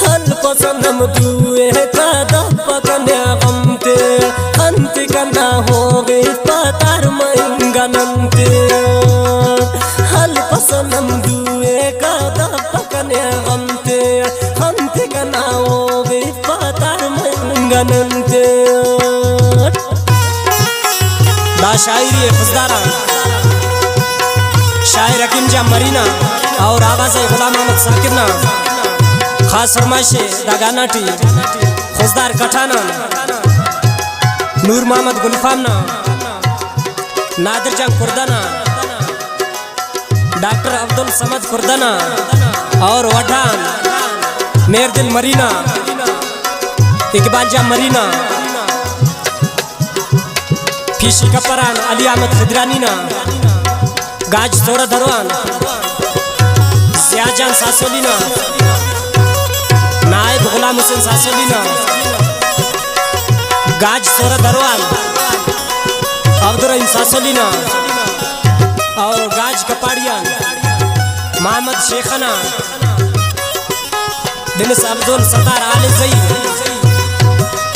هل پسندم دوئے قدم پکنے غمتے انت کنا ہوگی پتر منگننتے هل پسندم دوئے قدم پکنے غمتے انت کنا ہوگی پتر منگننتے. دا شاعری خزدارا شاعر حکیم جا مرینا اور آواز غلام احمد ساکرنا خاص فرمائش دا گانا ٹی خزدار کٹھانا نور محمد گلفامنا نادر جنگ کردنا ڈاکٹر عبدالصمد کردنا اور وڈھان میر دل مرینا اقبال جا مرینا پیشی کپران علی احمد خدرانینا گاج سورہ دروان زیاد جان ساسولینا نائب غلام حسین ساسولینا گاج سورہ دروان عبدالرحیم ساسولینا اور گاج کپاڑیان محمد شیخنا دنس عبدال ستار آل زئی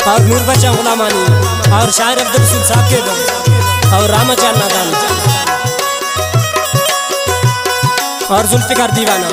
اور نور بچہ غلامانی اور شاعر عبدالرسول صاحب کے اور راما جان نادان اور ذوالفقار دیوانہ.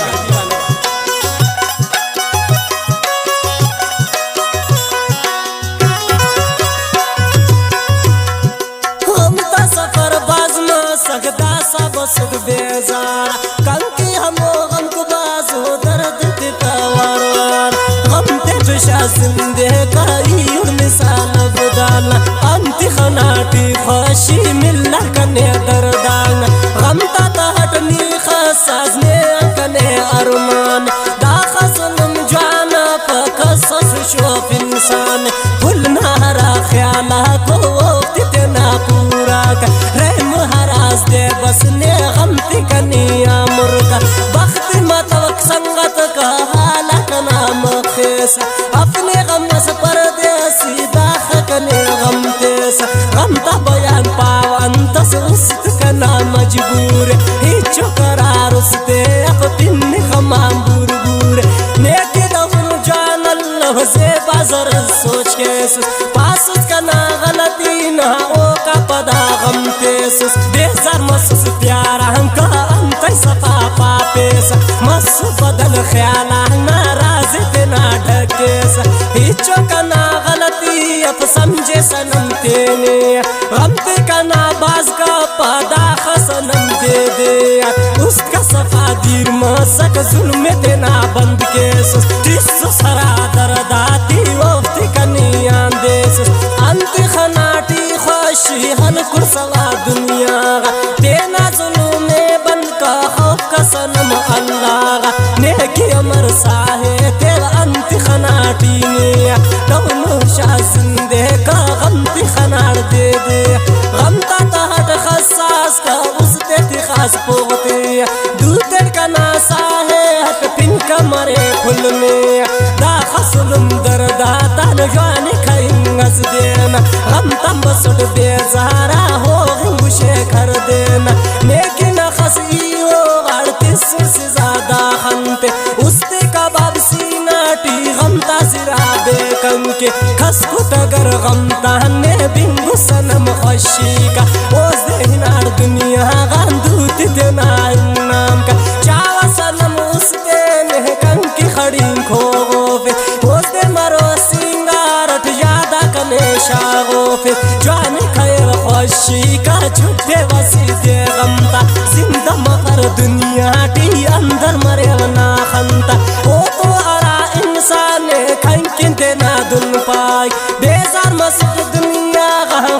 ہم تا سفر باز میں سکتا سب سکھ بیزار کنکی ہمو غم کو بازو درد تی پوار غم تے جشا زندے کائی مثال بدانا انتی خناٹی خوشی ملنا کنے دردان غم تا تہٹنی خسازنے کنے ارمان دا خزنم جانا فقصص شوف انسان بھولنا ہرا خیالہ کو وقت تینا پورا کر رحم حراز دے بس نے غمتی کنی آمرگا بخت متوق سنگت کا حالک نام خیس اپنے غم سے پردیسی داخ کنے غم تیس غم تا بیان پاو انتس است کنا مجبور ہیچو قرار استے اپن غمام بور بور نیکی دفن جان اللہ سے بازر سوچ کیس پاسس کنا غلطی نہ او کا پدا غم تیس بیزار مسس پیارا ہم کا انتی صفا پاپیس مس بدل خیالہ ناراض تینا ڈھکیس ہیچو کنا غلطی اپ سمجھے سنم تینے غمت کنا باز کا پادا خسنم دے دے اس کا صفا دیر مسک ظلم تینا بند کیس تیس سرا درداتی وقت کنی آندیس انت خناٹی خوشی ہن کرسوا دنیا تینا ظلم بند کا خوف کا سنم اللہ نیکی امر ساہے تیل انت خناٹی نے دونو شاہ زندے کا غمتی خناڑ دے دے غمتا تہت خصاص کا اس دیتی خاص پوغتے دوتر کا ناسا ہے ہت پن کا مرے پھل میں دا خسلم دردہ تال جوانی کھائیں از دینا غمتا بسٹ بیزارا ہو غنگوشے کر دینا لیکن خسی ہو غارتی سر سے زیادہ خنتے اس تے کباب سیناٹی غمتا سرا بے کنکے خس کت اگر غمتا نے بنگو سنم خوشی کا اوز دہنار دنیا غاندوتی دینا انام کا چاوا سنم اس دینے کنکی خڑین کھو غوفے اوز دے مرو سنگارت یادا کنے شاغوفے جوانی خیر خوشی کا چھٹے وسی دے غمتا زندہ مغر دنیا ٹی اندر مرے نا خنتا او تو ارا انسان کھنکن دینا دن پائی بیزار مسجد دنیا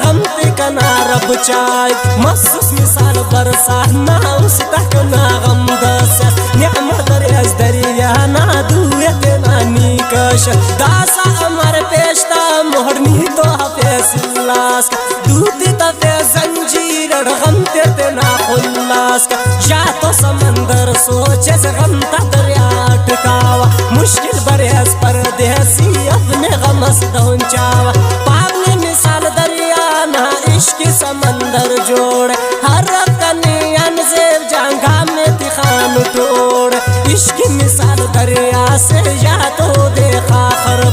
غمتی کنا رب چائی محسوس مثال برسانا اس تکنا غم دس نعمت دریاز دریا نا دویتنا نیکش داسا امر پیشتا مہرنی تو حفیظ اللہ دوتی تفیز زنجیر غمتی تنا خلاص یا تو سمندر سوچے سے غمتا دریا ٹکاوا مشکل بریز پردیسی اپنے غمس دون چاوا پاگلی مثال دریا نا عشق سمندر جوڑ ہر رکنی انزیب جانگا میں تخان توڑ عشق مثال دریا سے یا تو دے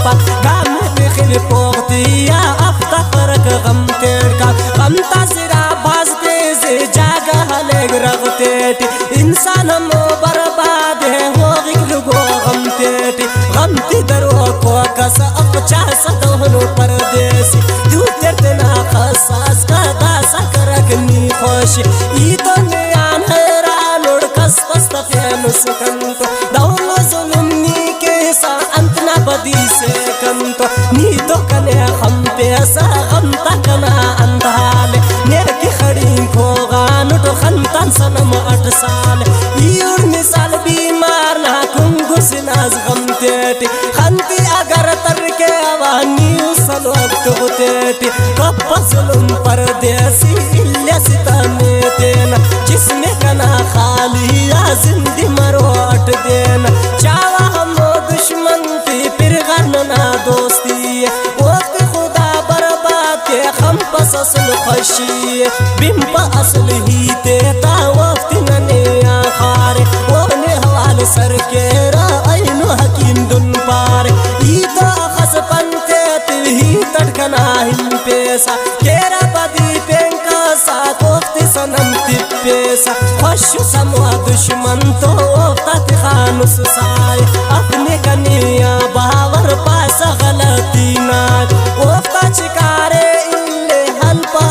پا گام بخل پوغتی یا افتقرک غم تیڑ کا غم تا سرا باز تیز جاگا حلق رغتیٹی انسان ہمو برباد ہے ہوگی لگو غم تیٹی غم تی درو کو کس اپچا ستونو پردیسی دو تیرتنا خصاص کا داسا کرکنی خوشی ای دنیان حیران اڑکس پستفین سکنتو دولو ظلمنی کے سا انتنا بدی سے کنتو نیدو کنے غم پیسا غم تکنا اندھالے نیکی خڑی کھوغانو خنتان سنم 8 سال ایور مثال بیمار نا کنگو سناز غم تیٹی خنتی اگر ترکے آوانی اسل وقت غتیٹی کب ظلم پردیسی اللہ ستانے دینا جس میں کنا خالی یا زندی مروٹ دینا چاوا ہمو دشمن تی پھر غرننا دوستی وقت خدا برباد کے خم پس اصل خوشی بیم پا اصل ہی تیتا وقت ننے آخارے وغنے حوال سر کے را اینو حکیم دن پارے ایتا خس پنتے تلہی تڑکنا ہم پیسا کیرا بدی پینکا ساتھ وقت سنم تپ پیسا خوش سموا دشمن تو وقتا تخانس سائے اپنے کنیا باور پاس غلطی ناد وقتا چکارے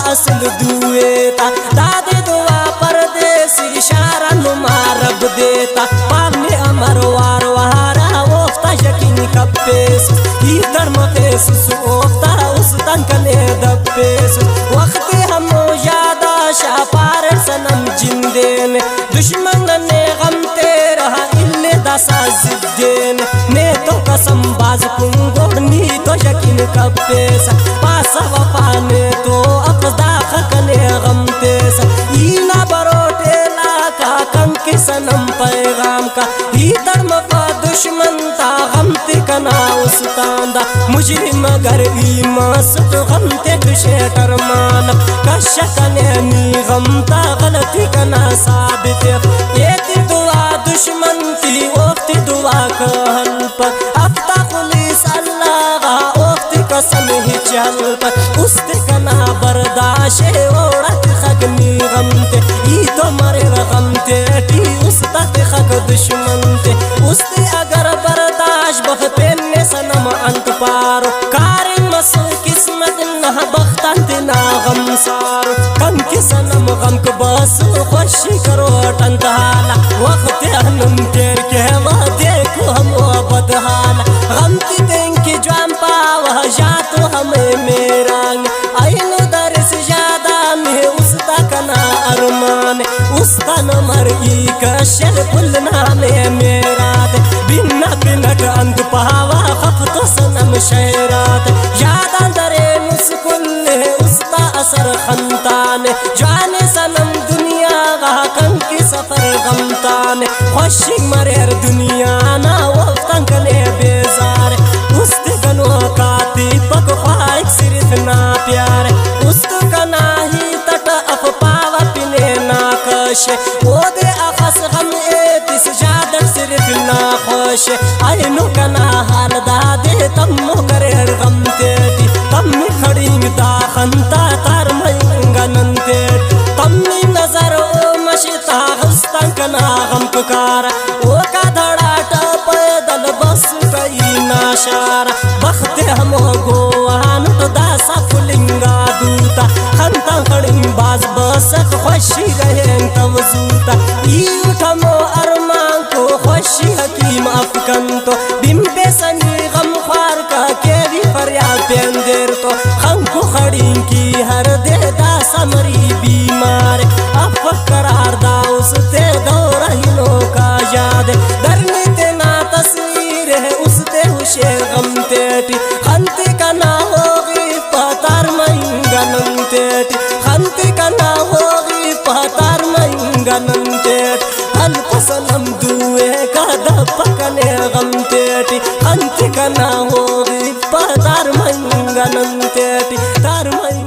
اصل دویتا دادی دعا پردیسی اشارہ نمارب دیتا پاگنی امر واروارا وفتا یقین کب پیس ہی درم پیس سوفتا اس تنکنے دب پیس وقتی ہمو یادا شاپار سنم جندین دشمن نے غم تیرہ اللہ داسا زدین نے تو قسم باز کنگو نی تو یقین کب پیس پاسا وفانے تو غم تیسا اینا بروٹے لاکا کم کی سنم پیغام کا ہی درمفا دشمن تا غم تی کنا استاندا مجرم اگر ایمان ست غم تی کشے کرمان کشکنے نی غم تا غلطی کنا ثابت ایتی دعا دشمن تی وقتی دعا کہل پر افتا خلیص اللہ غا وقتی قسم ہی چل پر اس تی کنا برداشے اوڑت خگنی غم تے ای تو مرے غم تے ٹی اس تک خگ دشمن تے اس تے اگر برداشت بختین نے سنم انت پارو کاری مسو قسمت نہ بختان تے نا غم سارو کم کی سنم غم کو بس خوشی کرو ٹنتالا وقت انم تیر کے وہ دیکھو ہم بدحالا غم تی دیں کی جوان پاوہ جاتو ہمیں میران اینو درس یادا میں اس تکنا ارمان اس تن مرئی کشل پلنا میں میرات بنا بنٹ اند پاوا خفتو سنم شیرات یادا درے مسکل اس تا اثر خنتان جوان سنم دنیا غا کن کی سفر غمتان خوشی مریر دنیا نا وقتن کنے بیزار اس تکنو کاتی پک خواہک صرف نا پیار اس تکنا ہی تٹ اف پاوا پینے ناکش او دے اخس غم ایتس جادر صرف نا خوش اینو کنا حال دادے تم کریر غم تیٹی تم کھڑیں دا خنتا تار مینگا نن تیٹ تم نظر او مشتا غستان کنا غم ککارا او کا دھڑا ٹپ دل بس کئی ناشارا بخت ہمو گوان تو داسا فلنگا دوتا خنتا کھڑیں باز بسک خوشی رہیں توزوتا ایو تھمو ارمان کو خوشی حکیم افکن تو بیم پہ سنی غم خوار کا کیری فریاد پیندر تو خم کو کھڑیں کی ہر دے داسا مری بیمار افک قرار دا اس تے دور ہنو کا یاد درنی تینا تصویر ہے اس تے ہوشے غم تیٹی خنتی کا نہ ہوگی پتار مہنگا نن تیٹی خنتی کا نہ ہوگی پتار مہنگا نن تیٹ حلق سنم دوئے کا دپکنے غم تیٹی خنتی کا نہ ہوگی پتار مہنگا نن تیٹی تار مہنگا